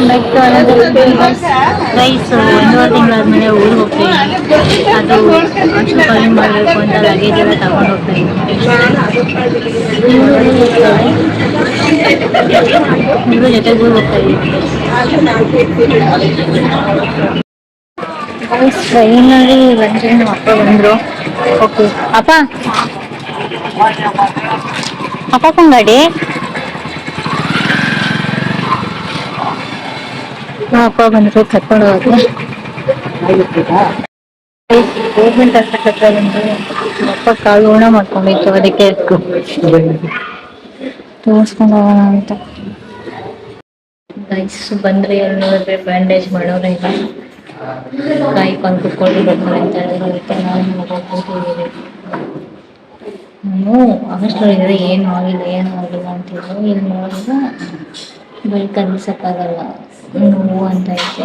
Back to another guys. 1.5 ತಿಂಗಳಾದ್ಮೇಲೆ ಊರಿಗೆ ಹೋಗ್ತಾ ಇದ್ದೀನಿ. ಅದು ಅಷ್ಟು ಕಾಲಿಂಗ್ ಮಾಡಬೇಕು ಅಂತ ಲಗೇಜ್ ಎಲ್ಲ ತಗೊಂಡು ಹೋಗ್ತಾ ಇದ್ದೀನಿ. ಇವ್ರ ಜೊತೆಗೆ ಊರಿಗೆ ಹೋಗ್ತಾ ಇದ್ದೀನಿ. ಟ್ರೈನಲ್ಲಿ ಬಂದ್ರೆ ನಮ್ಮ ಅಪ್ಪ ಬಂದರು. ಓಕೆ ಅಪ್ಪ ಅಪ್ಪ ಗಾಡಿ ಅಪ್ಪ ಬಂದ್ರು ಕರ್ಕೊಂಡು ಹೋಗಿ ಗೋರ್ಮೆಂಟ್ ಹಾಸ್ಪಿಟಲ್ ಹತ್ರ ಬಂದು ಅಪ್ಪ ಕಾಲು ಊನ ಮಾಡ್ಕೊಂಡಿತ್ತು. ಅದಕ್ಕೆ ತೋರಿಸ್ಕೊಂಡು ಹೋಗೋಣ ಅಂತ ಗೈಸ್ ಬಂದ್ರೆ ಅಲ್ಲಿ ನೋಡಿದ್ರೆ ಬ್ಯಾಂಡೇಜ್ ಮಾಡೋರ ಇಲ್ಲ. ಕಾಯ್ಕೊಂಡು ಕುತ್ಕೊಂಡು ಬರ್ತಾರೆ ಅಂತ ಹೇಳಿದ್ರು. ಅದಕ್ಕೆ ನಾನು ಹೋಗ್ತಿದ್ದೀವಿ. ನಾನು ಹಾಸ್ಟೆಲ್ ಏನು ಆಗಿಲ್ಲ ಅಂತಿದ್ರು. ಇಲ್ಲಿ ನೋಡಿದ್ರೆ ಬರೀ ಕಲಿಸಕ್ಕಾಗಲ್ಲ ನೋವು ಅಂತ ಐತೆ.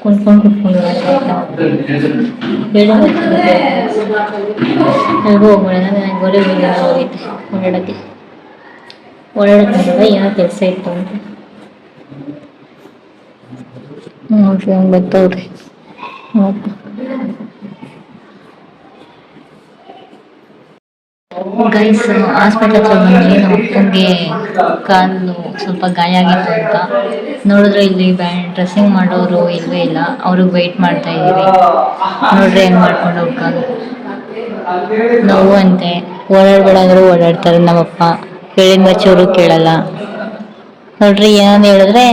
ಕುಂತ್ಕೊಂಡು ಎಲ್ಗೂ ಹೋಗ್ಬೇಡ. ನನಗೆ ಗೊರೆ ಹೋಗೈತೆ ಓಡಾಡೋಕ್ಕೆ ಏನೋ ಕೆಲಸ ಇತ್ತು ಅಂತ ನೋಡ್ರಿ ಹಂಗೆ ಬರ್ತಾವ್ರಿ. ಗೈಸ್ ಹಾಸ್ಪಿಟಲ್ ಹತ್ರ ಬಂದ್ವಿ. ನಮ್ಮ ಅಪ್ಪಂಗೆ ಕಾಲು ಸ್ವಲ್ಪ ಗಾಯ ಆಗಿತ್ತು ಅಂತ ನೋಡಿದ್ರೆ ಇಲ್ಲಿ ಡ್ರೆಸ್ಸಿಂಗ್ ಮಾಡೋರು ಇಲ್ವೇ ಇಲ್ಲ. ಅವ್ರಿಗೆ ವೆಯ್ಟ್ ಮಾಡ್ತಾ ಇದ್ದೀವಿ. ನೋಡ್ರಿ ಹೆಂಗ್ ಮಾಡ್ಕೊಂಡು ಹೋಗ್ತಾರೆ. ನೋವು ಅಂತೆ ಓಡಾಡ್ಬೇಡ ಅಂದ್ರೂ ಓಡಾಡ್ತಾರೆ ನಮ್ಮಪ್ಪ. ಹೇಳಿದ ಮಚ್ಚೂರು ಕೇಳಲ್ಲ. ನೋಡ್ರಿ ಏನಂತ ಹೇಳಿದ್ರೆ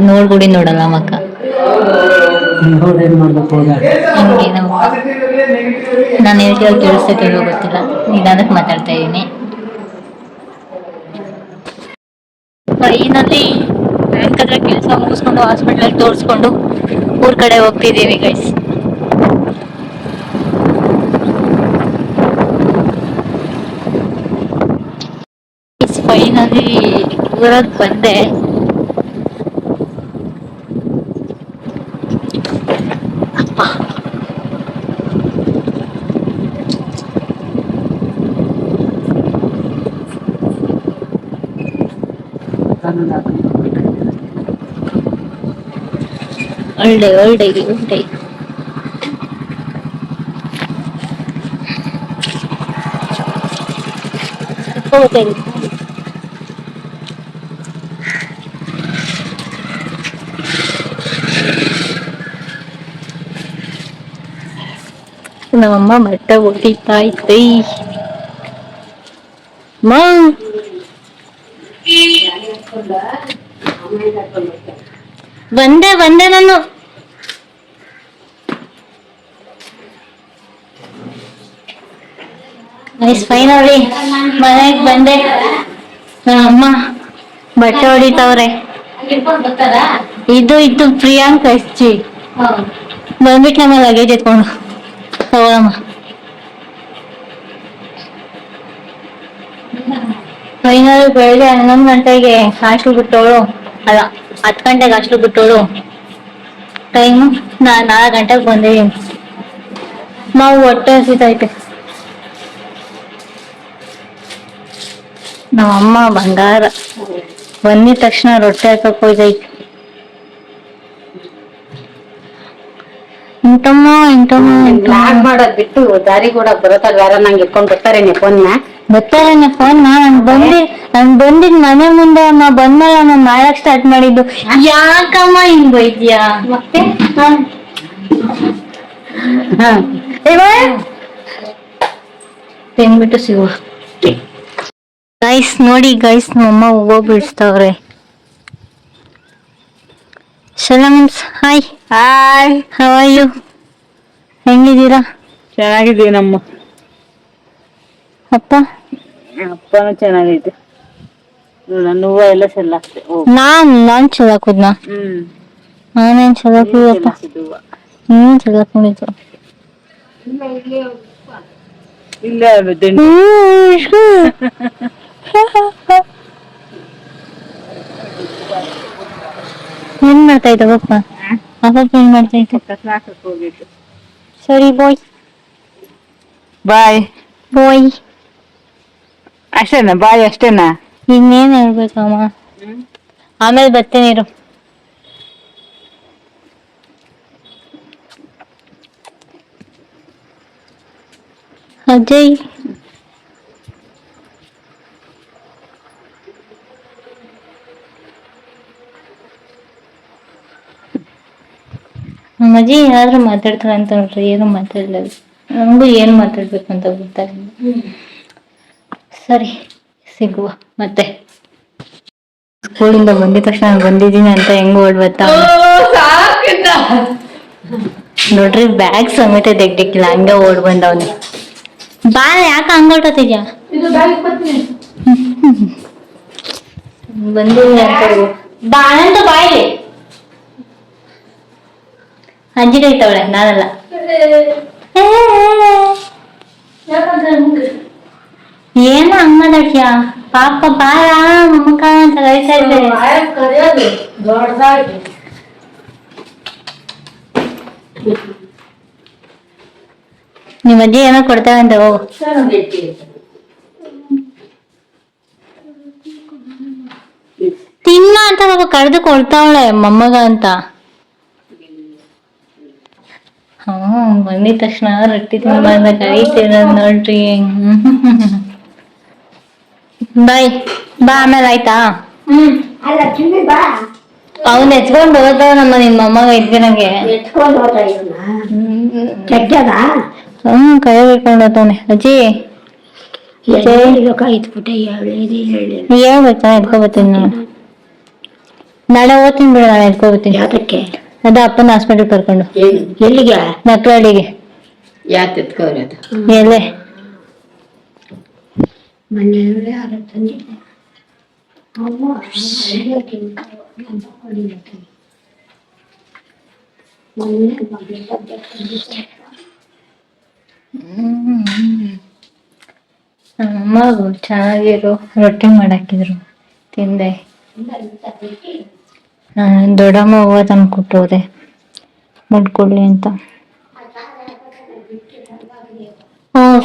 ನೋಡ್ಗುಡಿ ನೋಡಲ್ಲ ಮಕ್ಕ. ಹಿಂಗೆ ನಾನು ಹೇಳ್ತಿರೋ ಕೇಳಿಸ್ತೈತೆ ಗೊತ್ತಿಲ್ಲ. ನಿಧಾನಕ್ಕೆ ಮಾತಾಡ್ತಾ ಇದ್ದೀನಿ. ಫೈನಲಿ ಬ್ಯಾಂಕ್ ಹತ್ರ ಕೆಲಸ ಮುಗಿಸ್ಕೊಂಡು ಹಾಸ್ಪಿಟಲ್ ತೋರಿಸ್ಕೊಂಡು ಊರ್ ಕಡೆ ಹೋಗ್ತಿದ್ದೀವಿ ಗೈಸ್. ಫೈನಲಿ ಊರಾಗ ಬಂದೆ. ಒಳ್ಳೆ ನಮ್ಮಮ್ಮ ಬಟ್ಟೆ ಹೊಡಿತಾ ಇತ್ತು. ಬಂದೆ ನಾನು. ಫೈನಲಿ ಮನೆಗೆ ಬಂದೆ. ಅಮ್ಮ ಬಟ್ಟೆ ಹೊಡಿತಾವ್ರೆ. ಇದು ಪ್ರಿಯಾಂಕ ಎಸ್ಜಿ ಬಂದ್ಬಿಟ್ಟು ನಮ್ಮ ಲಗೇಜ್ ಎತ್ಕೊಂಡು ಹೋಗಮ್ಮ. ಫೈನಲ್ ಬೆಳಿಗ್ಗೆ 11 ಗಂಟೆಗೆ ಹಾಸ್ಟೆಲ್ ಬಿಟ್ಟೋಳು. ಅಲ್ಲ 10 ಗಂಟೆಗೆ ಹಾಸ್ಟೆಲ್ ಬಿಟ್ಟೋಳು. ಟೈಮು 4 ಗಂಟೆಗೆ ಬಂದಿದ್ದೀನಿ. ನಾವು ಹೊಟ್ಟೆ ಹಸಿತೈತೆ. ನಮ್ಮಮ್ಮ ಬಂಗಾರ ಬಂದಿದ ತಕ್ಷಣ ರೊಟ್ಟೆ ಹಾಕಕ್ ಹೋಯ್ತೈತೆ. ಮಾಡೋದ್ ಬಿಟ್ಟು ದಾರಿ ಕೂಡ ಬರುತ್ತಲ್ಲ. ಯಾರ ನಂಗೆ ಇಟ್ಕೊಂಡ್ ಬರ್ತಾರೇನೆ ಫೋನ್ ನಾನು ಬಂದಿದ್ ಮನೆ ಮುಂದೆ ಅಮ್ಮ ಬಂದ್ಮೇಲೆ ನಾನು ಮಾಡಕ್ ಸ್ಟಾರ್ಟ್ ಮಾಡಿದ್ದು. ಯಾಕಮ್ಮ ಹಿಂಗ್ ಬೈದ್ಯಾ? ಮತ್ತೆ ತಿನ್ಬಿಟ್ಟು ಸಿಗುವ. ಗೈಸ್ ನೋಡಿ ಗೈಸ್, ನಮ್ಮಮ್ಮ ಹೂವು ಬಿಡಿಸ್ತಾವ್ರೆ. ಸಲಾಮ್ಸ್. Hi how are you? ಹೆಂಗಿದ್ದೀರಾ? ಚೆನ್ನಾಗಿದ್ದೀನಮ್ಮ. ಅಪ್ಪನೂ ಚೆನ್ನಾಗೈತೆ. ನನ್ನ ಹೂವ ಎಲ್ಲ ಚೆಲ್ಲಾಕ್ತೆ. ನಾನ್ ಚೆಲ್ಲಾಕುದ್ನ? ನಾನೇನ್ ಚೆಲ್ಲಾಕಿದಪ್ಪ. ಚೆಲ್ಲಾಕೊಂಡಿದ್ದು ಇಲ್ಲೇ ಏನ್ ಮಾಡ್ತಾ ಇದ್ದ ಪಪ್ಪ? ಅಪ್ಪ ಏನ್ ಮಾಡ್ತಾ ಇದ್ದ? ಸರಿ ಬಾಯ್. ಬಾಯ್ ಬಾಯ್ ಅಷ್ಟೇನಾ? ಬಾಯ್ ಅಷ್ಟೇನಾ? ಇನ್ನೇನ್ ಹೇಳ್ಬೇಕಮ್ಮ, ಆಮೇಲೆ ಬರ್ತೇನೆ ಇರು. ಅಜಯ್ ಅಜ್ಜಿ ಏನಾದ್ರು ಮಾತಾಡ್ತಾರ ಅಂತ ನೋಡ್ರಿ, ಏನು ಮಾತಾಡಲ್ಲ. ನಮಗೂ ಏನ್ ಮಾತಾಡ್ಬೇಕಂತ ಗೊತ್ತಾಗಿಲ್ಲ. ಸರಿ, ಸಿಗುವ ಮತ್ತೆ. ಸ್ಕೂಲಿಂದ ಬಂದಿದ ತಕ್ಷಣ ಬಂದಿದ್ದೀನಿ ಅಂತ ಹೆಂಗ್ ಓಡ್ಬತ್ತಾ ನೋಡ್ರಿ, ಬ್ಯಾಗ್ ಸಮೇತ ತೆಗ್ದಿಕ್ಕಿಲ್ಲ, ಹಂಗ ಓಡ್ ಬಂದವನೆ. ಬಾ, ಯಾಕ ಹಂಗ ಹೊರಟೋತಿದ್ಯಾ? ಬಂದಿದ್ದೀನಿ ಅಂತ ಬಾಳಂತ ಬಾಯಿ ಅಂಜಿ ಕೈತವಳೆ, ನಾನಲ್ಲ. ಏನ ಹಂಗ ಮಾತಾಡ್ತೀಯ? ಪಾಪ ಬಾರ ಮಮ್ಮಕ್ಕ ಅಂತ ಕರಿತಾ ಇದ್ದಾರೆ. ನಿಮ್ಮ ಅಜ್ಜಿ ಏನೋ ಕೊಡ್ತಾವೆ ಅಂತ ಹೋಗು. ತಿನ್ನ ಅಂತ ಪಾಪ ಕರೆದು ಕೊಡ್ತಾವಳೆ ಮೊಮ್ಮಗ ಅಂತ. ಬಂದಿದ ತಕ್ಷಣ ರೊಟ್ಟಿ ತಿನ್ಬಾರ್ದ ಕರೀತಿರ ನೋಡ್ರಿ. ಬಾಯ್ ಬಾ, ಆಮೇಲೆ ಆಯ್ತಾ? ಅವ್ನ ಎತ್ಕೊಂಡ್ ಹೋದ ನಮ್ಮ ನಿಮ್ ಮೊಮ್ಮಗ ಇದ್ದಿನಂಗೆ. ಕೈ ಹಿಡ್ಕೊಂಡು ಹೋಗ್ತಾನೆ. ಅಜ್ಜಿ ಹೇಳ್ಬೇಕಾ? ಎತ್ಕೊಬತ್ತೀನಿ ನಾನು. ನಾಳೆ ಓದ್ತೀನಿ ಬಿಡ, ನಾಳೆ ಎತ್ಕೊಬತ್ತೀನಿ. ಯಾತಕ್ಕೆ? ಅದ ಅಪ್ಪನ ಹಾಸ್ಪಿಟಲ್ ಕರ್ಕೊಂಡು. ಎಲ್ಲಿಗೆ? ಮಕ್ಕಳಿಗೆ. ಯಾಕೆ ಎತ್ಕೋರದು? ಎಲ್ಲೇ ಅಮ್ಮ ಚೆನ್ನಾಗಿರು ರೊಟ್ಟಿ ಮಾಡಾಕಿದ್ರು, ತಿಂದೆ. ದೊಡ್ಡಮ್ಮ ಹೂವ ತಂದು ಕೊಟ್ಟೋದೆ ಮುಡ್ಕೊಡ್ಲಿ ಅಂತ.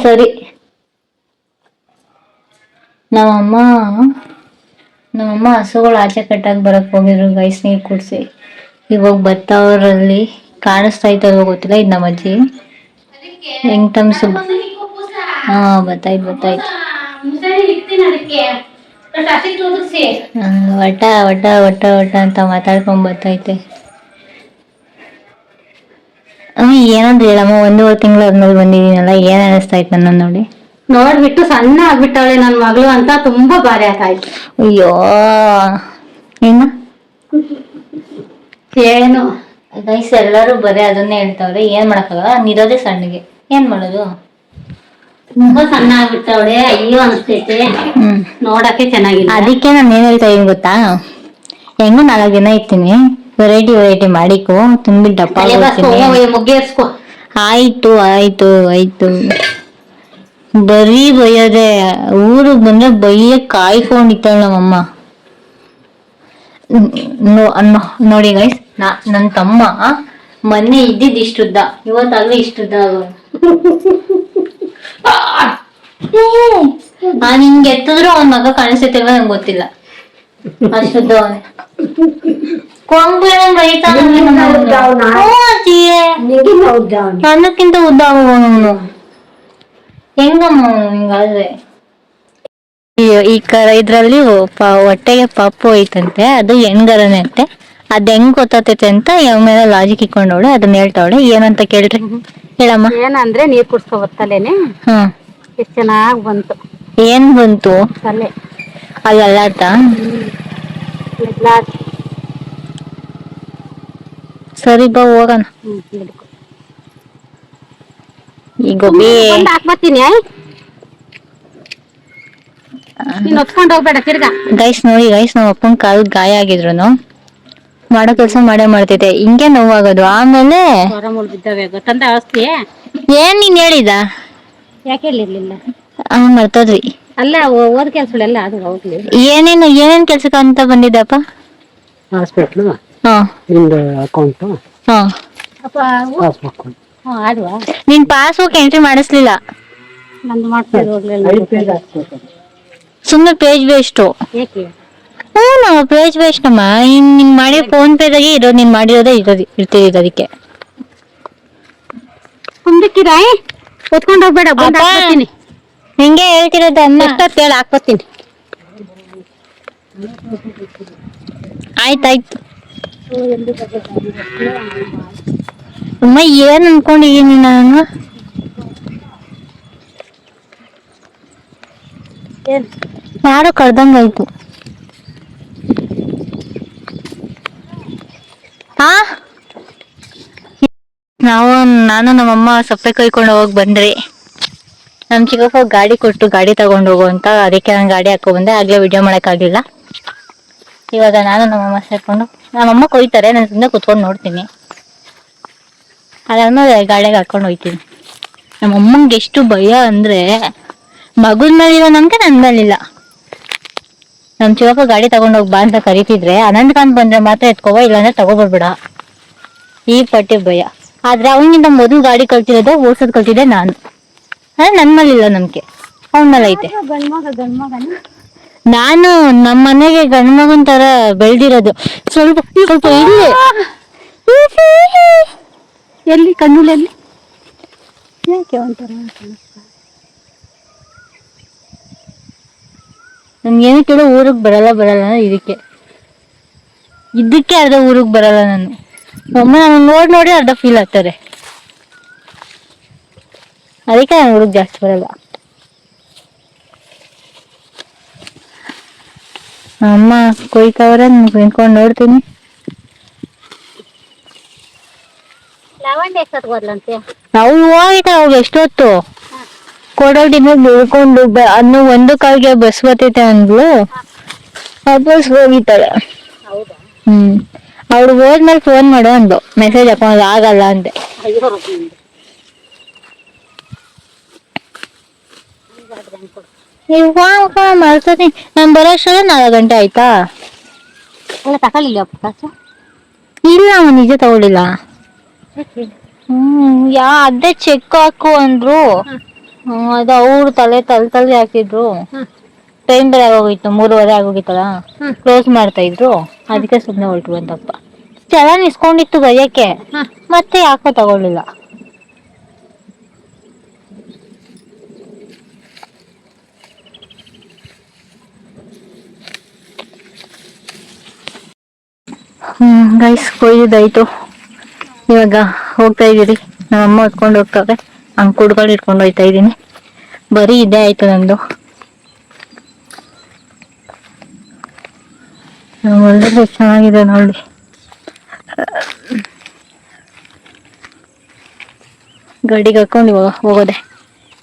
ಸರಿ. ನಮ್ಮಮ್ಮ ಹಸುಗಳು ಆಚೆ ಕಟ್ಟಾಕ್ ಬರಕ್ ಹೋಗಿದ್ರು ಗೈಸ್, ನೀರ್ ಕುಡ್ಸಿ. ಇವಾಗ ಬತ್ತವರಲ್ಲಿ ಕಾಣಿಸ್ತಾ ಇದ್ದಲ್ವ ಗೊತ್ತಿಲ್ಲ. ಇದು ನಮ್ಮ ಅಜ್ಜಿ ಹೆಂಗ್ ತಮ್ಸು. ಬತ್ತಾಯ್ತು. ವಟ ಅಂತ ಮಾತಾಡ್ಕೊಂಡ್ ಬರ್ತೈತೆ. ಏನಂದ್ರೆ ಹೇಳಮ್ಮ, 1.5 ತಿಂಗಳು ಆದ್ಮೇಲೆ ಬಂದಿದ್ದೀನಲ್ಲ, ಏನ್ ಅನಿಸ್ತಾ ಇತ್ತು ನನ್ನ ನೋಡಿ? ನೋಡ್ಬಿಟ್ಟು ಸಣ್ಣ ಆಗ್ಬಿಟ್ಟವಳೆ ನನ್ ಮಗಳು ಅಂತ ತುಂಬಾ ಭಾರಿ ಆಯ್ತು. ಅಯ್ಯೋ ಇನ್ನ ಏನು ಗೈಸ್, ಎಲ್ಲರೂ ಬರೀ ಅದನ್ನೇ ಹೇಳ್ತಾವ್ರೆ. ಏನ್ ಮಾಡಕ್ಕಾಗಲ್ಲ, ನಿರೋದೇ ಸಣ್ಣಗೆ, ಏನ್ ಮಾಡೋದು? ತುಂಬಾ ಸಣ್ಣ ಆಗ್ಬಿಟ್ಟವಳೆ, ಅಯ್ಯೋ ಅನಿಸ್ತೈತೆ. ನೋಡಕ್ಕೆ ಚೆನ್ನಾಗಿಲ್ಲ. ಅದಕ್ಕೆ ನಾನು ಏನ್ ಹೇಳ್ತಾ ಇದೀನಿ ಗೊತ್ತಾ, ಹೆಂಗು 4 ದಿನ ಇರ್ತೀನಿ, ವೆರೈಟಿ ಮಾಡಿಕೊ, ತುಂಬಿ ದಪ್ಪ ಮುಗ್ಗೇರ್ಸ್ಕೊ. ಆಯ್ತು. ಬರೀ ಬೈಯೋದೆ. ಊರಿಗೆ ಬಂದ್ರೆ ಬೈಯ ಕಾಯ್ಕೊಂಡಿತ್ತಾಳ ನಮ್ಮಮ್ಮ. ನೋಡಿ ಗೈಸ್, ನನ್ನ ತಮ್ಮ ಮೊನ್ನೆ ಇದ್ದಿದ್ದು ಇಷ್ಟುದ್ದ, ಇವತ್ತಲ್ಲೂ ಇಷ್ಟುದ್ದ ಆಗೋದು. ಹಿಂಗೆ ಎತ್ತಿದ್ರು ಅವನ್ ಮಗ ಕಾಣಿಸ್ತೈತಿಲ್ವ ನಂಗೆ ಗೊತ್ತಿಲ್ಲ, ಅಷ್ಟುದ್ದ ಅವನೇ. ನನ್ನಕ್ಕಿಂತ ಉದ್ದ ಆಗೋನು. ಹೆಂಗಮ್ಮ ಹಿಂಗಾದ್ರೆ? ಇದ್ರಲ್ಲಿ ಹೊಟ್ಟೆಗೆ ಪಪ್ಪು ಐತಂತೆ, ಅದು ಹೆಣ್ಗರನೆ ಅಂತೆ. ಅದ್ ಹೆಂಗ್ ಗೊತ್ತೈತೆ ಅಂತ ಯಾವ ಮೇಲೆ ಲಾಜಿಕ್ ಇಕ್ಕೊಂಡವಳೆ, ಅದನ್ನ ಹೇಳ್ತಾವಳೆ. ಏನಂತ ಕೇಳ್ರಿ, ಹೇಳಮ್ಮ. ಏನಂದ್ರೆ ನೀರ್ ಕುಡ್ಸ್ಕೊ ಬರ್ತಲೇನೆ. ಎಷ್ಟ್ ಚೆನ್ನಾಗ್ ಬಂತು. ಏನ್ ಬಂತು? ತಲೆ ಅಲ್ಲಾಟ. ಸರಿ ಬಾ ಹೋಗೋಣ. ಈಗ ಹಾಕ್ಬತ್ತೀನಿ, ಹೊತ್ಕೊಂಡ್ ಹೋಗ್ಬೇಡ ತಿರ್ಗಾ. ಗೈಸ್ ನೋಡಿ ಗೈಸ್, ನಮ್ಮ ಅಪ್ಪನ ಕಾಲ್ ಗಾಯ ಆಗಿದ್ರು ಮಾಡೋ ಕೆಲ್ಸ ಮಾಡ್ತಿದ್ದೆ, ಹಿಂಗೆ ನೋವಾಗೋದು. ಆಮೇಲೆ ಏನ್ ನೀನ್ ಹೇಳಿದ? ಯಾಕೆ ಹೇಳಿರ್ಲಿಲ್ಲ? ಮರ್ತೋದ್ವಿ. ಅಲ್ಲ ಓದ್ ಕೆಲ್ಸಗಳೆಲ್ಲ ಅದು ಹೋಗ್ಲಿ. ಏನೇನ್ ಕೆಲ್ಸಕ್ಕ ಅಂತ ಬಂದಿದ್ದಪ್ಪ? Hospital, account, ಆದ್ವಾ? ನೀನ್ ಪಾಸ್ಬುಕ್ ಎಂಟ್ರಿ ಮಾಡಿಸ್ಲಿಲ್ಲ? ನಂದು ಮಾಡ್ತಿದ್ದು ಹೋಗ್ಲಿಲ್ಲ. ಸುಮ್ಮನೆ ಪೇಜ್ ವೇಸ್ಟು. ಏಕೆ? ಹ್ಞೂ ಪೇಜ್ ವೇಸ್ಟ್ ಅಮ್ಮ. ನಿನ್ ಮಾಡಿ ಫೋನ್ ಪೇದಾಗೆ ಇರೋದು, ನೀನ್ ಮಾಡಿರೋದೇ ಇರ್ತಿದ್ದು ಅದಕ್ಕೆ. ಕುಂದಕ್ಕಿರ ಹೊತ್ಕೊಂಡು ಹೋಗ್ಬೇಡ, ಬಂದು ಹಾಕ್ಬರ್ತೀನಿ. ಹಿಂಗೆ ಹೇಳ್ತಿರೋದು ಅಮ್ಮ. ಎಷ್ಟೊತ್ತು ಹೇಳಿ ಹಾಕ್ಬರ್ತೀನಿ. ಆಯ್ತಾಯ್ತು ಅಮ್ಮ. ಏನ್ ಅನ್ಕೊಂಡಿದೀನಿ ನಾನು? ಯಾರೋ ಕರ್ದಂಗಾಯ್ತು. ಹಾ, ನಾನು ನಮ್ಮಮ್ಮ ಸಪ್ಪೆ ಕೈಕೊಂಡು ಹೋಗಿ ಬಂದ್ರಿ. ನಮ್ ಚಿಕ್ಕಪ್ಪ ಗಾಡಿ ಕೊಟ್ಟು ಗಾಡಿ ತಗೊಂಡು ಹೋಗು ಅಂತ, ಅದಕ್ಕೆ ನಾನು ಗಾಡಿ ಹಾಕೋ ಬಂದೆ. ಆಗ್ಲೇ ವಿಡಿಯೋ ಮಾಡಕ್ಕಾಗ್ಲಿಲ್ಲ. ಇವಾಗ ನಾನು ನಮ್ಮಮ್ಮ ಸೇರ್ಕೊಂಡು, ನಮ್ಮಮ್ಮ ಕೊಯ್ತಾರೆ, ನಾನು ಸುಮ್ಮನೆ ಕುತ್ಕೊಂಡು ನೋಡ್ತೀನಿ. ಅದಾದ್ಮೇಲೆ ಗಾಡಿಗೆ ಹಾಕೊಂಡು ಹೋಗ್ತೀನಿ. ನಮ್ಮಮ್ಮಂಗೆ ಎಷ್ಟು ಭಯ ಅಂದ್ರೆ, ಮಗುನ ಮೇಲಿರೋ ನಮ್ಗೆ ನನ್ ಮೇಲಿಲ್ಲ. ನಮ್ ಚಿಕ್ಕಪ್ಪ ಗಾಡಿ ತಗೊಂಡೋಗಿ ಬಾ ಅಂತ ಕರಿತಿದ್ರೆ, ಅನಂತಕಾಂತ್ ಬಂದ್ರೆ ಮಾತ್ರ ಎತ್ಕೋವ, ಇಲ್ಲಾಂದ್ರೆ ತಗೋಬರ್ಬೇಡ, ಈ ಪಟ್ಟಿ ಭಯ. ಆದ್ರೆ ಅವನಿಂದ ಮೊದಲು ಗಾಡಿ ಕಲ್ತಿರೋದು, ಓಡ್ಸೋದ್ ಕಲ್ತಿದ್ದೆ ನಾನು. ಅಂದ್ರೆ ನನ್ ಮೇಲಿಲ್ಲ ನಂಬಿಕೆ, ಅವನ ಮೇಲೆ ಐತೆ. ನಾನು ನಮ್ಮ ಮನೆಗೆ ಗಂಡ್ ಮಗನ್ ತರ ಬೆಳ್ದಿರೋದು. ಸ್ವಲ್ಪ ಸ್ವಲ್ಪ ಇಲ್ಲಿ ಎಲ್ಲಿ ಕಣ್ಣುಲಲ್ಲಿ ಯಾಕೆ ಒಂಥರ ನನ್ಗೇನು ಕೇಳೋ ಊರಿಗೆ ಬರಲ್ಲ ಇದಕ್ಕೆ ಅರ್ಧ ಊರಿಗೆ ಬರಲ್ಲ ನಾನು. ಒಮ್ಮೆ ನಾನು ನೋಡಿ ಅರ್ಧ ಫೀಲ್ ಆಗ್ತಾರೆ, ಅದಕ್ಕೆ ನಾನು ಊರಿಗೆ ಜಾಸ್ತಿ ಬರಲ್ಲ. ಅಮ್ಮ ಕೊಯ್ತವ್ರೆ, ನಿಂತ್ಕೊಂಡು ನೋಡ್ತೀನಿ. ಲವಂಡೆ ಎಷ್ಟೊತ್ಗೋದ್ಲಂತೆ? ಅವ್ಳು ಹೋಗಿದ್ದ, ಅವ್ಳು ಎಷ್ಟೊತ್ತು ಕೊಡೋಡಿನ ಬೆಳ್ಕೊಂಡು ಅನ್ನು 1 ಕಾಲ್ಗೆ ಬಸ್ ಬರ್ತೈತೆ ಅಂದ್ಲು. ಬಸ್ ಹೋಗಿದ್ದಾಳೆ. ಅವಳು ಹೋದ್ಮೇಲೆ ಫೋನ್ ಮಾಡು ಅಂದು, ಮೆಸೇಜ್ ಹಾಕೊಂಡು ಆಗಲ್ಲ ಅಂದೆ. ಮಾಡ್ತೀನಿ. ನಾನು ಬರೋಷ್ಟಲ್ಲ 4 ಗಂಟೆ ಆಯ್ತಾ? ತಗೊಳ್ಳಿಲ್ಲ ಇಲ್ಲ, ಅವನು ನಿಜ ತಗೊಳ್ಳಿಲ್ಲ. ಅದೇ ಚೆಕ್ ಹಾಕು ಅಂದ್ರು. ಅದು ಅವ್ರು ತಲೆ ಹಾಕಿದ್ರು. ಟೈಮ್ ಬೇರೆ ಆಗೋಗಿತ್ತು, 3:15 ಆಗೋಗಿತ್ತಲ್ಲ, ಕ್ಲೋಸ್ ಮಾಡ್ತಾ ಇದ್ರು. ಅದಕ್ಕೆ ಸುಮ್ಮನೆ ಹೊರಟು ಅಂತಪ್ಪ. ಚಲನ್ ಇಸ್ಕೊಂಡಿತ್ತು ಬೈಯಕ್ಕೆ, ಮತ್ತೆ ಯಾಕೋ ತಗೊಳ್ಳಿಲ್ಲ. ಗೈಸ್, ಕೊಯ್ದಾಯ್ತು. ಇವಾಗ ಹೋಗ್ತಾ ಇದೀರಿ. ನಮ್ಮಮ್ಮ ಹೊತ್ಕೊಂಡು ಹೋಗ್ತಾರೆ, ಹಂಗ್ ಕುಡ್ಕೊಂಡು ಇಟ್ಕೊಂಡು ಹೋಗ್ತಾ ಇದೀನಿ. ಬರೀ ಇದೇ ಆಯ್ತು ನಂದು. ಒಳ್ಳೆ ಚೆನ್ನಾಗಿದೆ ನೋಡಿ. ಗಾಡಿಗೆ ಹಾಕೊಂಡು ಇವಾಗ ಹೋಗೋದೆ.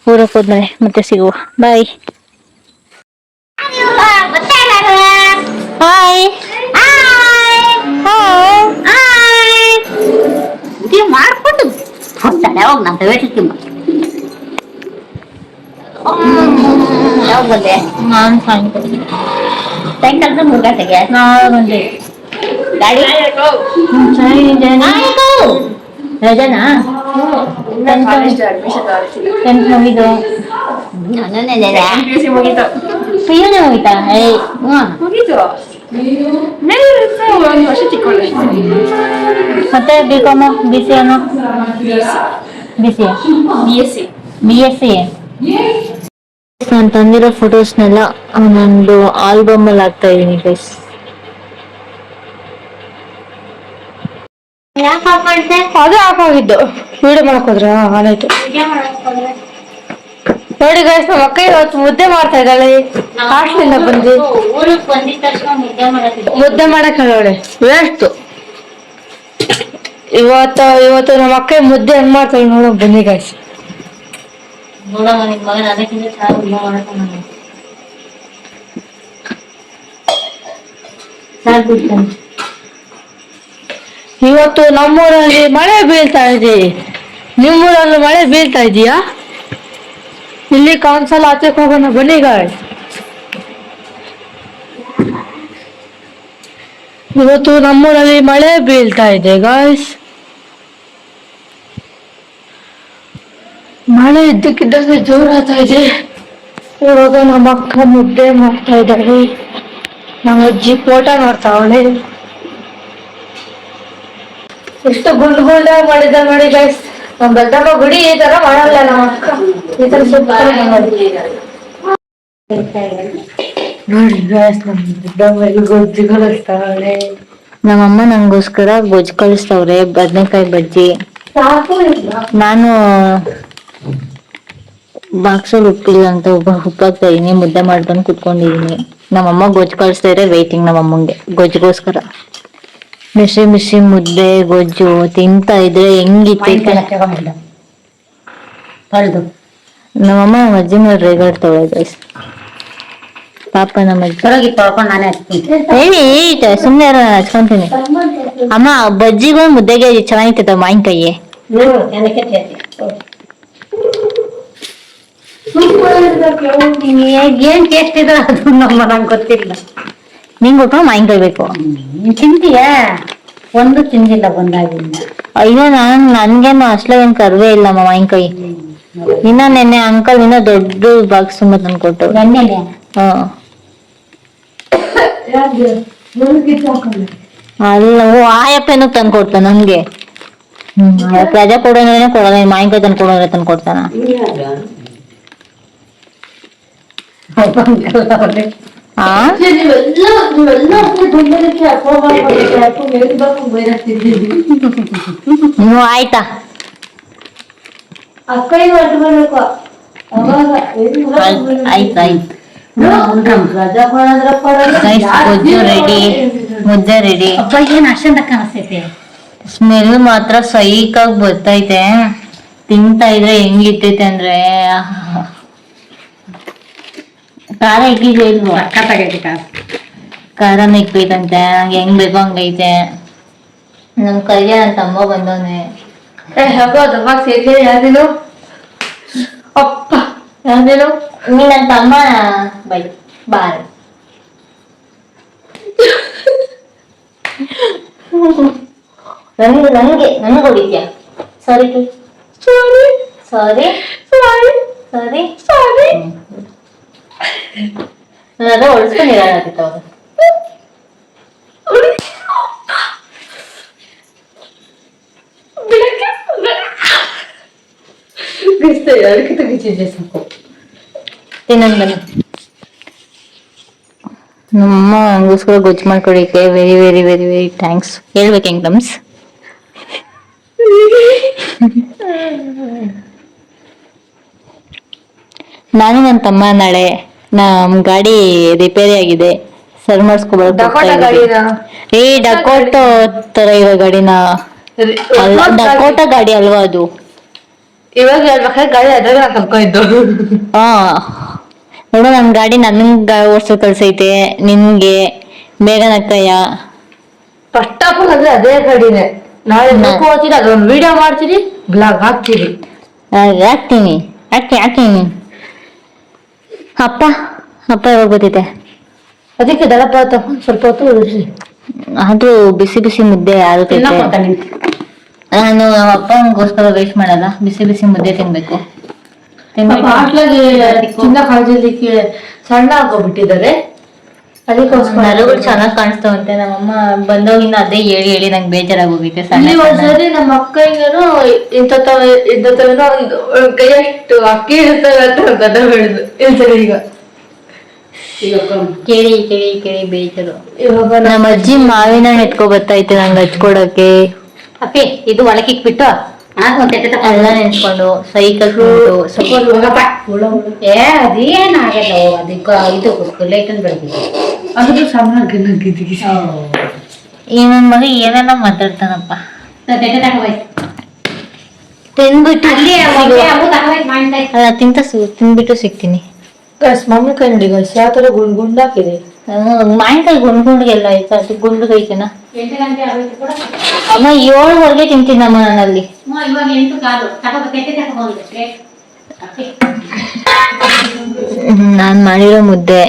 ಊರಕ್ಕೆ ಹೋದ್ಮೇಲೆ ಮತ್ತೆ ಸಿಗುವ. ಬಾಯ್. ಹಾಯ್ ಮಾಡ್ಕೊಂಡು ಯಾವಾಗ ನಾನು ತಗೋತಿಮ್ಮ. ಯಾವಾಗ ಬಂದೆ? ನಾನು ಸಾಯಂಕಾಲ 3 ಗಂಟೆಗೆ. 4 ಗಂಟೆ ಗಾಡಿ ರಜನಾ? 10th ಮುಗಿದು ಪಿಯುನೇ ಹೋಯ್ತಾ? ಮತ್ತೆ B.Com, BCA, BSc. ನಾನು ತಂದಿರೋ ಫೋಟೋಸ್ನೆಲ್ಲ ನಂದು ಆಲ್ಬಮ್ ಅಲ್ಲಿ ಹಾಕ್ತಾ ಇದೀನಿ ಗೈಸ್. ಅದೇ ಆಫ್ ಆಗಿದ್ದು. ವಿಡಿಯೋ ಮಾಡಕ್ ಹೋದ್ರ ಆನಾಯ್ತು ನೋಡಿ ಗೈಸ್. ನಮ್ಮ ಅಕ್ಕ ಇವತ್ತು ಮುದ್ದೆ ಮಾಡ್ತಾ ಇದ್ದಾಳೆ. ಹಾಸ್ಟೆಲಿಂದ ಬಂದು ಮುದ್ದೆ ಮಾಡಕ್ ಹೇಳೋಳೆ. ವೇಸ್ಟ್. ಇವತ್ತು ನಮ್ಮ ಅಕ್ಕ ಮುದ್ದೆ ಹೆಂಗ್ ಮಾಡ್ತಾಳೆ ನೋಡೋ ಬನ್ನಿ ಗೈಸ್. ಇವತ್ತು ನಮ್ಮೂರಲ್ಲಿ ಮಳೆ ಬೀಳ್ತಾ ಇದೆ. ನಿಮ್ಮೂರಲ್ಲಿ ಮಳೆ ಬೀಳ್ತಾ ಇದೆಯಾ? ಇಲ್ಲಿ ಕೌನ್ಸಲ್ ಆಚೆಗೆ ಹೋಗೋಣ ಬನ್ನಿ ಗಾಯ್ಸ್. ಇವತ್ತು ನಮ್ಮೂರಲ್ಲಿ ಮಳೆ ಬೀಳ್ತಾ ಇದೆ ಗಾಯ್ಸ್. ಮಳೆ ಇದ್ದಕ್ಕಿದ್ದಂಗೆ ಜೋರಾಗ್ತಾ ಇದೆ. ಇವಾಗ ನಮ್ಮ ಅಕ್ಕ ಮುದ್ದೆ ಮಾಡ್ತಾ ಇದ್ದಾಳೆ, ನಮ್ಮ ಅಜ್ಜಿ ಫೋಟೋ ನೋಡ್ತಾವಳೆ. ಎಷ್ಟು ಗುಂಡ್ ಗುಂಡ ಮಾಡಿದ ನೋಡಿ ಗೈಸ್. ನಮ್ ದೊಡ್ಡಮ್ಮ ಗುಡಿ ಈ ತರ ಮಾಡಲ್ಲ, ನಮ್ಮ ಅಕ್ಕ ಈ ತರ ಸೂಪರ್ ಮಾಡಿ. ನೋಡಿ ಗೈಸ್, ನಮ್ ದೊಡ್ಡಮ್ಮ ಗೊಜ್ಜು ಕಳಿಸ್ತಾವಳೆ. ನಮ್ಮಮ್ಮ ನಂಗೋಸ್ಕರ ಗೊಜ್ಜು ಕಳಿಸ್ತವ್ರೆ, ಬದನೆಕಾಯಿ ಬಜ್ಜಿ. ನಾನು ಬಾಕ್ಸಲ್ಲಿ ಉಪ್ಪಿಲ್ಲ ಅಂತ ಉಪ್ಪಾಗ್ತಾ ಇದೀನಿ, ಮುದ್ದೆ ಮಾಡ್ಕೊಂಡು ಕುತ್ಕೊಂಡಿದೀನಿ. ನಮ್ಮಮ್ಮ ಗೊಜ್ಜು ಕಳಿಸ್ತಾ ಇದ್ರೆ ವೇಟಿಂಗ್ ನಮ್ಮಮ್ಮಂಗೆ ಗೊಜ್ಜಿಗೋಸ್ಕರ. ಬಿಸಿ ಬಿಸಿ ಮುದ್ದೆ ಗೊಜ್ಜು ತಿಂತಾ ಇದ್ರೆ ಹೆಂಗಿತ್ತೈತೆ. ನಮ್ಮಮ್ಮ ನಮ್ಮ ಅಜ್ಜಿ ಮೇಲೆ ರೇಗಾಡ್ತಾಳೆ ಗೈಸ್. ಪಾಪ ನಮ್ಮ ಅಜ್ಜಿ ಸುಮ್ಮನೆ ಹಚ್ಕೊಂತೀನಿ. ಅಮ್ಮ ಬಜ್ಜಿಗೂ ಮುದ್ದೆಗೆ ಚೆನ್ನಾಗಿರ್ತೈತ ಮಾವಿನಕಾಯಿ. ಏನ್ ಟೇಸ್ಟ್ ಇದೆ ಅದು ನಂಗೆ ಗೊತ್ತಿಲ್ಲ. ನಿಂಗೆ ಗೊತ್ತ ಮಾವಿನಕಾಯಿ ಬೇಕು. ತಿಂತೀಯ? ಒಂದು ತಿಂದಿಲ್ಲ ಬಂದಾಗಿಂದ. ಅಯ್ಯೋ ನನ್ಗೇನು ಅಷ್ಟೇನ್ ಕರ್ವೇ ಇಲ್ಲ ಮಾವಿನಕಾಯಿ. ಇನ್ನ ನೆನ್ನೆ ಅಂಕಲ್ ಇನ್ನ ದೊಡ್ಡ ಬಾಕ್ಸ್ ತುಂಬ ತಂದ್ಕೊಟ್ಟು. ಹಾ ಅಲ್ಲ, ಆಯಪ್ಪೇನು ತಂದ್ಕೊಡ್ತ ನನ್ಗೆ. ರಜಾ ಕೊಡೋದ್ರೆ ಕೊಡೋದ, ಮಾವಿನಕಾಯಿ ತಂದ್ಕೊಡೋದ್ರೆ ತಂದ್ಕೊಡ್ತಾನ. ನೀವು ಆಯ್ತಾ ಆಯ್ತಾಯ್ತು. ಗೊಜ್ಜು ರೆಡಿ, ಮುದ್ದೆ ರೆಡಿ. ಏನ್ ಅಷ್ಟಂತ ಕಾಣಿಸ್ತೈತೆ. ಸ್ಮೆಲ್ ಮಾತ್ರ ಸೈಕಾಗಿ ಬರ್ತೈತೆ. ತಿಂತಾ ಇದ್ರೆ ಹೆಂಗಿರ್ತೈತೆ ಅಂದ್ರೆ, ಖಾರ ಇಕ್ಕಿದ್ದೆ ಇಲ್ವಾ? ಖಾರನ ಇಕ್ಬೇಕಂತೆ, ನಂಗೆ ಹೆಂಗ್ ಬೇಕೋ ಹಂಗೈತೆ. ನಮ್ ಕೈಗೆ ನನ್ನ ತಮ್ಮ ಬಂದವನೆ. ಯಾವ್ದೇನು ಅಪ್ಪ, ಯಾವ್ದೇನು ನೀ ನನ್ನ ತಮ್ಮ ಬೈ ಬಾಯ್. ನನಗೆ ಹೊಡಿತ್ಯಾ? ಸಾರಿ ಸಾರಿ ಸಾರಿ ಸಾರಿ ಸಾರಿ ಸಾರಿ. ನಾನು ಅದ ಹೊಡ್ಸ್ಕೊಂಡಿರೋದಾಗಿತ್ತು ಅವರು. ತಿನ್ನೋದು ಬನ್ನಿ. ನಮ್ಮ ಹಂಗೋಸ್ಕರ ಗೊಜ್ಜು ಮಾಡ್ಕೊಡಿಕೆ very very very very thanks ಹೇಳ್ಬೇಕು ಹೆಂಗ್ ನಮ್ಸ್. ನಾನು ನನ್ನ ತಮ್ಮ ನಾಳೆ ನಮ್ ಗಾಡಿ ರಿಪೇರಿ ಆಗಿದೆ, ಸರ್ ಮಾಡಿಸ್ಕೊಬಾರ್ದು. ಏ ಡಕೋಟ ತರ ಇರೋ ಗಾಡಿನ, ಡಕೋಟ ಗಾಡಿ ಅಲ್ವಾ ಅದು? ಇವಾಗ ಹೇಳ್ಬೇಕಾದ್ರೆ ಗಾಡಿ ಅದಾಗ ನಾ ಕಲ್ಕೊಂಡಿದ್ದು. ಹಾ ನೋಡು, ನನ್ ಗಾಡಿ ನನ್ಗ ಓಡ್ಸೋ ಕಳ್ಸೈತೆ, ನಿನ್ಗೆ ಬೇಗ ನಕ್ಕಯ್ಯ. ಫಸ್ಟ್ ಆಫ್ ಆಲ್ ಅಂದ್ರೆ ಅದೇ ಗಾಡಿನೇ. ನಾಳೆ ಹೋಗ್ತೀನಿ, ಅದೊಂದು ವಿಡಿಯೋ ಮಾಡ್ತೀನಿ, ಬ್ಲಾಗ್ ಹಾಕ್ತೀನಿ. ಹಾಕ್ತೀನಿ. ಅಪ್ಪ ಯಾವಾಗ ಗೊತ್ತೈತೆ? ಅದಕ್ಕೆ ದಳಪ ತಗೊಂಡು ಸ್ವಲ್ಪ ಹೊತ್ತು ಉಳಿಸಿ. ಅದು ಬಿಸಿ ಬಿಸಿ ಮುದ್ದೆ ಆಗುತ್ತೆ. ನಾನು ನಮ್ಮ ಅಪ್ಪನಿಗೋಸ್ಕರ ವೇಸ್ಟ್ ಮಾಡಲ್ಲ, ಬಿಸಿ ಬಿಸಿ ಮುದ್ದೆ ತಿನ್ಬೇಕು. ಚಿನ್ನ ಕಾಲದಲ್ಲಿಕ್ಕೆ ಸಣ್ಣ ಹಾಕೋಬಿಟ್ಟಿದ್ದಾರೆ, ಅದಕ್ಕೋಸ್ಕರ ನರಗಳು ಚೆನ್ನಾಗಿ ಕಾಣಿಸ್ತಾವಂತೆ. ನಮ್ಮಮ್ಮ ಬಂದೋಗಿಂದ ಅದೇ ಹೇಳಿ ಹೇಳಿ ನಂಗೆ ಬೇಜಾರಾಗೋಗೈತೆ. ಒಂದ್ಸರಿ ನಮ್ಮ ಅಕ್ಕಂಗನು ಇಂಥವೇನೋ ಕೈಯಷ್ಟು ಅಕ್ಕಿ ಇರ್ತವೆ ಅಂತ ಹೇಳಿದ್ರು. ಇರ್ತಾರೆ ಈಗ ಕೇಳಿ ಕೇಳಿ ಕೇಳಿ ಬೇಜಾರು. ಇವಾಗ ನಮ್ಮ ಅಜ್ಜಿ ಮಾವಿನ ಹಣ್ಣು ಎತ್ಕೊ ಬರ್ತೈತೆ ನಂಗೆ ಹಚ್ಕೊಡಕ್ಕೆ. ಅಪ್ಪಿ ಇದು ಒಳಕಿಕ್ಬಿಟ್ಟು ಎಲ್ಲ ನೆನ್ಸ್ಕೊಂಡು ಸೈಕಲ್ ಅದೇನಾಗಲ್ಲ. ಅದಕ್ಕೆ ಇದು ಲೈಟನ್ ಬೆಳಗ್ಗೆ ಅದು ಈ ನನ್ ಮಗ ಏನೆಲ್ಲ ಮಾತಾಡ್ತಾನಪ್ಪ. ತಿನ್ಬಿಟ್ಟು ಅಲ್ಲ ತಿನ್ಬಿಟ್ಟು ಸಿಗ್ತೀನಿ. ಮಾವಿನಕಾಯಿ ನೋಡಿ ಗೈಸ್, ಯಾವ ತರ ಗುಂಡಾಕಿದೆ. ಮಾವಿನಕಾಯಿ ಗುಂಡ್ಗೆಲ್ಲ ಆಯ್ತು, ಅದು ಗುಂಡು ಐತೆನಾ? ಅಮ್ಮ 7 ತಿಂತೀನಮ್ಮ ನಾನಲ್ಲಿ. ನಾನ್ ಮಾಡಿರೋ ಮುದ್ದೆ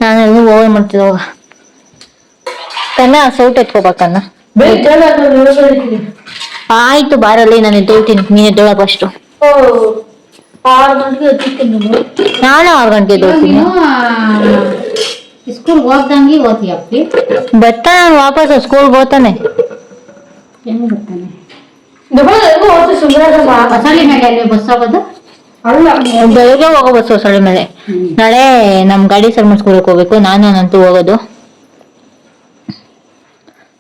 ನಾನು ಓವರ್ ಮಾಡ್ತಿದ್ದ. ಕನ್ನ ಸೌಟ್ ಎತ್ಕೋಬೇಕನ್ನ. ಬೇಡ ಆಯ್ತು ಬಾರಲ್ಲಿ ನಾನು ಎದ್ದೋಳ್ತೀನಿ, ನೀನ್ ಎದ್ದೋಳ ಫಸ್ಟು. 6 ಗಂಟೆಗೆ ಎತ್ತಿರ್ತೀನಿ ನಾನು 6 ಗಂಟೆಗೆ ಎದ್ದೋಳ್ತೀನಿ. ಸ್ಕೂಲ್ ಹೋಗ್ದಂಗೆ ಓದ್ತೀಯಪ್ಪಿ. ಬರ್ತಾನೆ ನಾನು ವಾಪಸ್ ಸ್ಕೂಲ್ಗೆ ಹೋಗ್ತಾನೆ. ಹೆಂಗ್ ಬರ್ತಾನೆ? ಸುಮ್ಮನೆ ಬಸಳಿ ಮೇಲೆ ಅಲ್ಲಿ ಬಸ್ ಹೋಗೋದು? ಅಲ್ಲ ಬೆಳಗ್ಗೆ ಹೋಗೋ ಬಸ್ ಹೊಸಳ್ಳಿ ಮೇಲೆ. ನಾಳೆ ನಮ್ ಗಾಡಿ ಸರ್ ಮಾಡಿಸ್ಕೊಳಕ್ ಹೋಗ್ಬೇಕು, ನಾನಂತೂ ಹೋಗೋದು.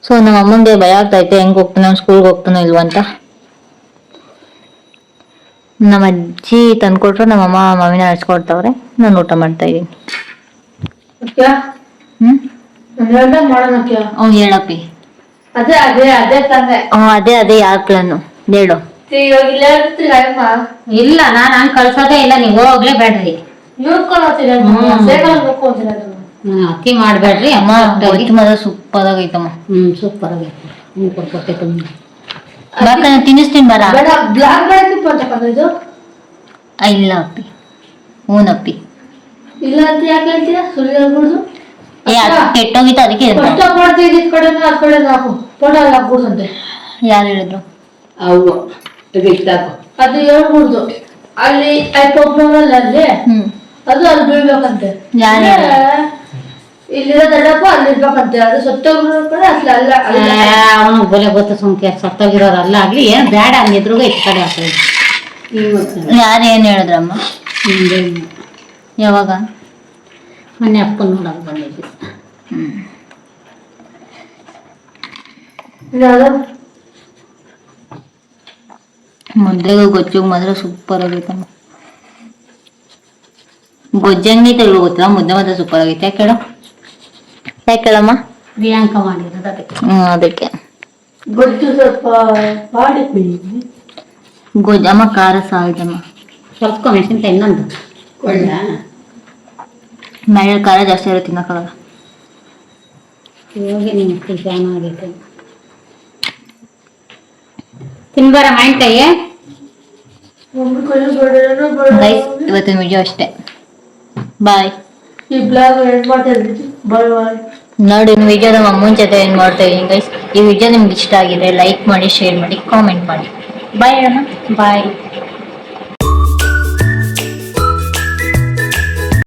ಸೊ ನಮ್ಮ ಅಮ್ಮಂಗೆ ಭಯ ಆಗ್ತೈತೆ, ಹೆಂಗ್ ಹೋಗ್ತಾನೆ ಅವ್ನು ಸ್ಕೂಲ್ಗೆ ಹೋಗ್ತಾನೋ ಇಲ್ವ ಅಂತ. ನಮ್ಮ ಅಜ್ಜಿ ತಂದ್ಕೊಟ್ರು, ನಮ್ಮಮ್ಮ ಮಾವಿನ ಹಚ್ಕೊಡ್ತಾವ್ರೆ, ನಾನು ಊಟ ಮಾಡ್ತಾ ಇದೀನಿ. ಮಾಡೋಣ ಅವ್ನು ಹೇಳಪ್ಪಿ. ಅದೇ ಅದೇ ಅದೇ ತಂದೆ ಅದೇ ಯಾರ ಪ್ಲಾನು ಹೇಳು. ಇವಾಗ ಇಲ್ಲ ಇರ್ತೀರ ಇಲ್ಲ, ನಾನ್ ಹಂಗ್ ಕಳ್ಸೋದೇ ಇಲ್ಲ, ನೀವು ಹೋಗ್ಲೇ ಬೇಡ್ರಿ. ನೋಡ್ಕೊಂಡು ಹೋಗ್ತೀರ ಸೇಕಲ್ ನೋಡ್ಕೊಂತೀರ ಅಕ್ಕಿ ಮಾಡ್ಬೇಡ್ರಿ ಅಮ್ಮ ಒಟ್ಟು ಮಾತ್ರ ಸೂಪರ್ ಆಗೈತಮ್ಮ. ಸೂಪರ್ ಆಗೈತೆ. ಹ್ಞೂ ಕೊಡ್ಕೊಟ್ಟೈತೆ. ಬಾಕ ತಿನ್ನಿಸ್ತೀನಿ ಬರ. ಬೇಡ ಬ್ಲಾಕ್ ಬೆಳಕಿಪ್ಪ ಅಂತಕ್ಕಂಥ ಇದು ಇಲ್ಲ ಅಪ್ಪಿ, ಹೂನಪ್ಪಿ. ಇಲ್ಲ ಅಂತ ಯಾಕೆ ಹೇಳ್ತೀರಾ? ಸುಳ್ಳು ಹೇಳ್ಬಿಡುದು. ಅದು ಕೆಟ್ಟೋಗಿತ್ತು ಅದಕ್ಕೆ. ಕಷ್ಟ ಮಾಡ್ತೀವಿ ಇದ್ ಕಡೆ ಆ ಕಡೆ ಹಾಕು ಫೋಟೋ ಎಲ್ಲ ಹಾಕ್ಬಿಡ್ದಂತೆ. ಯಾರು ಹೇಳಿದ್ರು? ಅವು ತೆಗಿತಾಕು. ಅದು ಹೇಳ್ಬಿಡ್ದು ಅಲ್ಲಿ ಐಪೋಪ್ನಲ್ಲ ಅಲ್ಲಿ ಅದು ಅಲ್ಲಿ ಬೀಳ್ಬೇಕಂತೆ. ಯಾರು ಇಲ್ಲಿರೋ ದೊಡ್ಡಪ್ಪ ಅಲ್ಲಿ ಇರ್ಬೇಕಂತೆ. ಅದು ಸತ್ತೋಗಿರೋ ಕಡೆ ಅಲ್ಲ ಅಲ್ಲ ಅವನು ಬಲೆ ಗೊತ್ತ ಸುಮ್ಕೆ ಸತ್ತೋಗಿರೋರು ಅಲ್ಲ ಆಗ್ಲಿ, ಏನ್ ಬೇಡ ಹಂಗಿದ್ರೂ ಈ ಕಡೆ ಹಾಕೋದು. ಯಾರು ಏನ್ ಹೇಳಿದ್ರಮ್ಮ? ಯಾವಾಗ? ಮನೆ ಅಪ್ಪ ನೋಡಕ್ ಬಂದಿದ್ವಿ. ಮುದ್ದೆಗೂ ಗೊಜ್ಜಿಗೂ ಮಾತ್ರ ಸೂಪರ್ ಆಗೈತಮ್ಮ. ಗೊಜ್ಜಂಗಿ ತೆಗೆದು ಗೊತ್ತಿಲ್ಲ, ಮುದ್ದೆ ಮಾತ್ರ ಸೂಪರ್ ಆಗೈತೆ. ಯಾಕೆ ಹೇಳಮ್ಮ? ಪ್ರಿಯಾಂಕ ಮಾಡಿರೋದು ಅದಕ್ಕೆ. ಅದಕ್ಕೆ ಗೊಜ್ಜು ಸ್ವಲ್ಪ ಮಾಡಿ ಗೊಜ್ಜಮ್ಮ ಖಾರ ಸಾಯ್ತಮ್ಮ. ಸ್ವಲ್ಪ ಮೆಣಸಿನ್ಕಾಯಿ ಇನ್ನೊಂದು ಕೊಳ್ಳ ಮೇಲೆ ಖಾರ ಜಾಸ್ತಿ ಇರುತ್ತೆ, ತಿನ್ನಕ್ಕಾಗಲ್ಲ. ಹೋಗಿ ನಿಮ್ಮ ಜಾನ ಆಗೈತೆ. ತಿನ್ಬಾರ ಮಾವಿನಕಾಯಿ. ಗೈಸ್ ಇವತ್ತಿನ ವಿಡಿಯೋ ಅಷ್ಟೇ, ಬಾಯ್. ಈ ಬ್ಲಾಗ್ ಎಂಡ್ ಮಾಡ್ತಾ ಇದ್ದೀನಿ. ಬಾಯ್ ಬಾಯ್. ನೋಡಿ ವಿಡಿಯೋ ನಮ್ಮ ಅಮ್ಮನ ಜೊತೆ ಏನ್ ಮಾಡ್ತಾ ಇದೀನಿ ಗೈಸ್. ಈ ವಿಡಿಯೋ ನಿಮ್ಗೆ ಇಷ್ಟ ಆಗಿದೆ ಲೈಕ್ ಮಾಡಿ, ಶೇರ್ ಮಾಡಿ, ಕಾಮೆಂಟ್ ಮಾಡಿ. ಬಾಯ್ ಅಣ್ಣ. ಬಾಯ್.